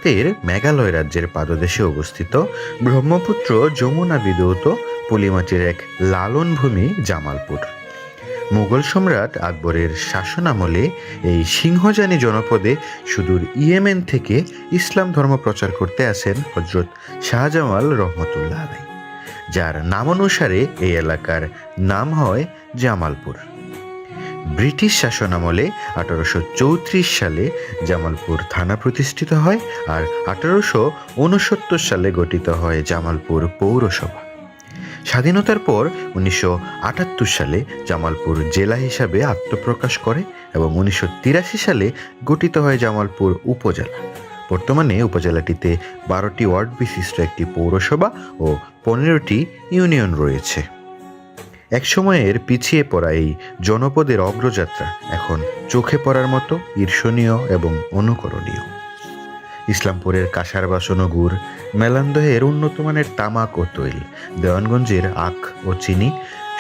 ভারতের মেঘালয় রাজ্যের পাদদেশে অবস্থিত ব্রহ্মপুত্র যমুনা বিধৌত পলিমাটির এক লালনভূমি জামালপুর। মুঘল সম্রাট আকবরের শাসনামলে এই সিংহজানি জনপদে সুদূর ইয়েমেন থেকে ইসলাম ধর্ম প্রচার করতে আসেন হজরত শাহজামাল রহমতুল্লাহ আলাই, যার নামানুসারে এই এলাকার নাম হয় জামালপুর। ব্রিটিশ শাসনামলে 1834 সালে জামালপুর থানা প্রতিষ্ঠিত হয় আর 1869 সালে গঠিত হয় জামালপুর পৌরসভা। স্বাধীনতার পর 1978 সালে জামালপুর জেলা হিসাবে আত্মপ্রকাশ করে এবং 1983 সালে গঠিত হয় জামালপুর উপজেলা। বর্তমানে উপজেলাটিতে 12টি ওয়ার্ড বিশিষ্ট একটি পৌরসভা ও 15টি ইউনিয়ন রয়েছে। একসময়ের পিছিয়ে পড়া এই জনপদের অগ্রযাত্রা এখন চোখে পড়ার মতো ঈর্ষণীয় এবং অনুকরণীয়। ইসলামপুরের কাঁসার বাসন ও গুড়, মেলান্দহের উন্নতমানের তামাক ও তৈল, দেওয়ানগঞ্জের আখ ও চিনি,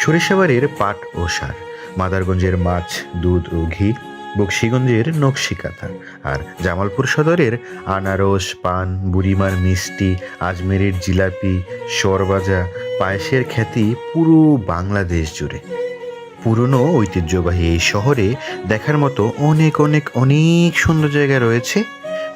সরিষাবাড়ির পাট ও সার, মাদারগঞ্জের মাছ, দুধ ও ঘি, বক্সিগঞ্জের নকশি কাঁথা আর জামালপুর সদরের আনারস, পান, বুড়িমার মিষ্টি, আজমেরের জিলাপি, সরবাজা, পায়েসের খ্যাতি পুরো বাংলাদেশ জুড়ে। পুরনো ঐতিহ্যবাহী এই শহরে দেখার মতো অনেক অনেক অনেক সুন্দর জায়গা রয়েছে।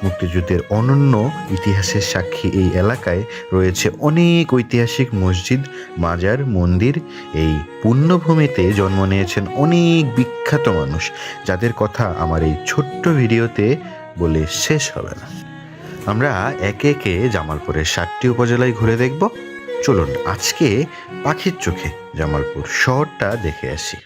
মুক্তিযুদ্ধের অনন্য ইতিহাসের সাক্ষী এই এলাকায় রয়েছে অনেক ঐতিহাসিক মসজিদ, মাজার, মন্দির। এই পুণ্যভূমিতে জন্ম নিয়েছেন অনেক বিখ্যাত মানুষ, যাদের কথা আমার এই ছোট্ট ভিডিওতে বলে শেষ হবে না। আমরা একে একে জামালপুরের 7টি উপজেলায় ঘুরে দেখব। চলুন আজকে পাখির চোখে জামালপুর শহরটা দেখে আসি।